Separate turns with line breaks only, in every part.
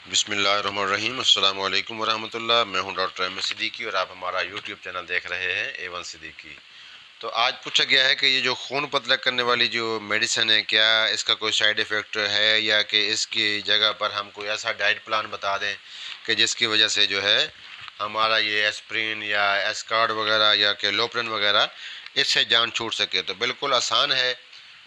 बिस्मिल्लाहिर्रहमानिर्रहीम अस्सलाम वालेकुम वरहमतुल्लाह। मैं हूं डॉक्टर एम एस सिद्दीकी और आप हमारा यूट्यूब चैनल देख रहे हैं A1 सिद्दीकी। तो आज पूछा गया है कि ये जो खून पतला करने वाली जो मेडिसिन है, क्या इसका कोई साइड इफ़ेक्ट है या कि इसकी जगह पर हम कोई ऐसा डाइट प्लान बता दें कि जिसकी वजह से जो है हमारा ये एस्प्रिन या एस्कार्ड वगैरह या कि लोपरन वगैरह इससे जान छूट सके। तो बिल्कुल आसान है।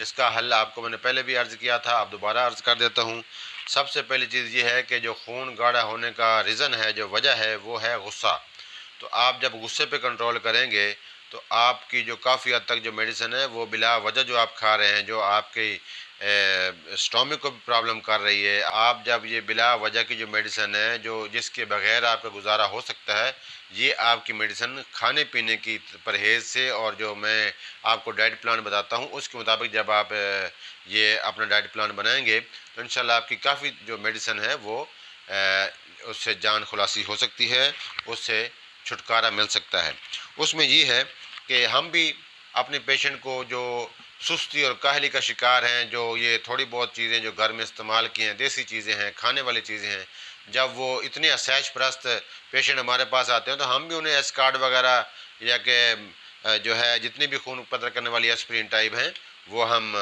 इसका हल आपको मैंने पहले भी अर्ज़ किया था, अब दोबारा अर्ज़ कर देता हूँ। सबसे पहली चीज़ ये है कि जो खून गाढ़ा होने का रीज़न है, जो वजह है, वो है गुस्सा। तो आप जब गुस्से पे कंट्रोल करेंगे तो आपकी जो काफ़ी हद तक जो मेडिसिन है वो बिला वजह जो आप खा रहे हैं, जो आपकी स्टोमिक को भी प्रॉब्लम कर रही है, आप जब ये बिला वजह की जो मेडिसिन है जो जिसके बगैर आपका गुजारा हो सकता है, ये आपकी मेडिसिन खाने पीने की परहेज़ से और जो मैं आपको डाइट प्लान बताता हूँ उसके मुताबिक जब आप ये अपना डाइट प्लान बनाएंगे तो इंशाल्लाह आपकी काफ़ी जो मेडिसिन है वो उससे जान खुलासी हो सकती है, उससे छुटकारा मिल सकता है। उसमें ये है कि हम भी अपने पेशेंट को जो सुस्ती और काहली का शिकार हैं, जो ये थोड़ी बहुत चीज़ें जो घर में इस्तेमाल की हैं, देसी चीज़ें हैं, खाने वाली चीज़ें हैं, जब वो इतने असहज प्रस्त पेशेंट हमारे पास आते हैं तो हम भी उन्हें एस्कार्ड वगैरह या कि जो है जितनी भी खून पतला करने वाली एस्प्रिन टाइप हैं वो हम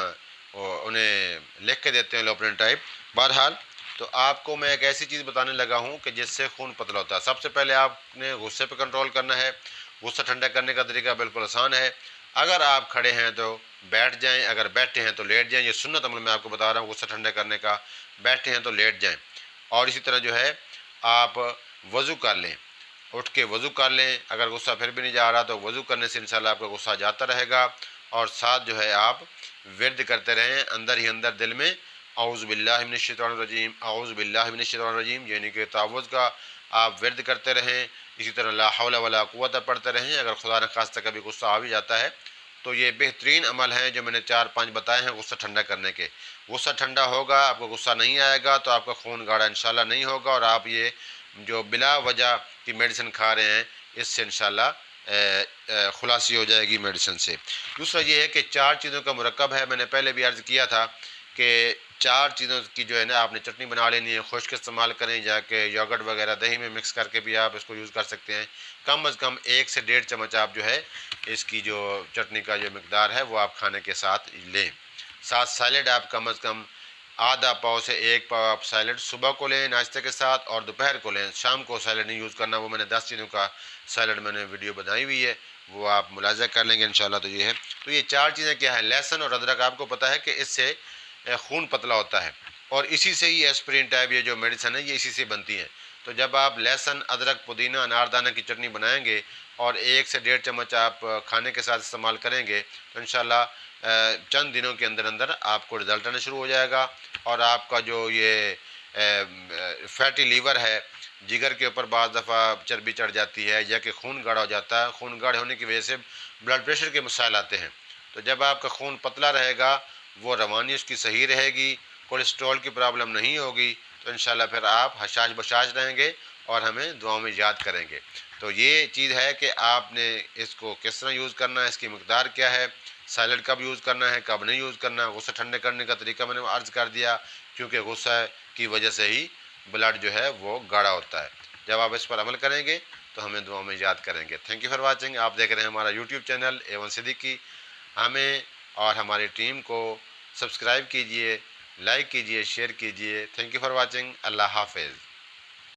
उन्हें लिख के देते हैं, लोपरन टाइप। बहरहाल तो आपको मैं एक ऐसी चीज़ बताने लगा हूँ कि जिससे खून पतला होता है। सबसे पहले आपने गुस्से पे कंट्रोल करना है। गुस्सा ठंडा करने का तरीका बिल्कुल आसान है। अगर आप खड़े हैं तो बैठ जाएं, अगर बैठे हैं तो लेट जाएं। ये सुन्नत अमल मैं आपको बता रहा हूँ गुस्सा ठंडा करने का। बैठे हैं तो लेट जाएं। और इसी तरह जो है आप वज़ू कर लें, उठ के वज़ू कर लें। अगर गुस्सा फिर भी नहीं जा रहा तो वज़ू करने से इंशाल्लाह आपका गुस्सा जाता रहेगा। और साथ जो है आप विर्द करते रहें अंदर ही अंदर दिल में, औज़ु बिल्लाहि मिनश शैतानिर रजीम, औज़ु बिल्लाहि मिनश शैतानिर रजीम, यानी कि तावुज़ का आप विर्द करते रहें। इसी तरह ला हौला वला कुव्वत पढ़ते रहें। अगर खुदा न खास्ता कभी गुस्सा आ भी जाता है तो ये बेहतरीन अमल हैं जो मैंने 4-5 बताए हैं गुस्सा ठंडा करने के। गुस्सा ठंडा होगा, आपको गुस्सा नहीं आएगा तो आपका खून गाढ़ा इंशाल्लाह नहीं होगा और आप ये जो बिला वजह की मेडिसिन खा रहे हैं इससे इंशाल्लाह खुलासी हो जाएगी मेडिसिन से। दूसरा ये है कि 4 चीज़ों का मुरक्कब है। मैंने पहले भी अर्ज़ किया था कि 4 चीज़ों की जो है ना आपने चटनी बना लेनी है। खुश्क इस्तेमाल करें, जाके योगर्ट वगैरह दही में मिक्स करके भी आप इसको यूज़ कर सकते हैं। कम अज़ कम 1 से डेढ़ चम्मच आप जो है इसकी जो चटनी का जो मिकदार है वो आप खाने के साथ लें। साथ सैलेड आप कम अज़ कम आधा पाव से 1 पाव आप सैलेड सुबह को लें नाश्ते के साथ और दोपहर को लें। शाम को सैलेड नहीं यूज़ करना। वो मैंने 10 चीज़ों का सैलेड मैंने वीडियो बनाई हुई है, वो आप मुलाज़ा कर लेंगे इंशाल्लाह। तो ये है, तो ये 4 चीज़ें क्या है, लहसुन और अदरक। आपको पता है कि इससे खून पतला होता है और इसी से ही एस्प्रिन टाइप ये जो मेडिसिन है ये इसी से बनती है। तो जब आप लहसुन, अदरक, पुदीना, अनारदाना की चटनी बनाएंगे और 1 से डेढ़ चम्मच आप खाने के साथ इस्तेमाल करेंगे तो इंशाल्लाह चंद दिनों के अंदर अंदर आपको रिज़ल्ट आना शुरू हो जाएगा। और आपका जो ये फैटी लीवर है, जिगर के ऊपर बाज़ दफ़ा चर्बी चढ़ जाती है या कि खून गाढ़ा हो जाता है, खून गाढ़े होने की वजह से ब्लड प्रेशर के मसाइल आते हैं। तो जब आपका खून पतला रहेगा, वो रवानी उसकी सही रहेगी, कोलेस्ट्रॉल की प्रॉब्लम नहीं होगी, तो इंशाल्लाह फिर आप हशाश बशाश रहेंगे और हमें दुआओं में याद करेंगे। तो ये चीज़ है कि आपने इसको किस तरह यूज़ करना है, इसकी मकदार क्या है, सैलेड कब यूज़ करना है, कब नहीं यूज़ करना है। गुस्सा ठंडे करने का तरीका मैंने अर्ज़ कर दिया, क्योंकि गुस्सा की वजह से ही ब्लड जो है वो गाढ़ा होता है। जब आप इस पर अमल करेंगे तो हमें दुआओं में याद करेंगे। Thank you for watching. आप देख रहे हैं हमारा यूट्यूब चैनल A1 सिद्दीकी। हमें और हमारी टीम को सब्सक्राइब कीजिए, लाइक कीजिए, शेयर कीजिए। Thank you for watching. अल्लाह हाफ़िज़।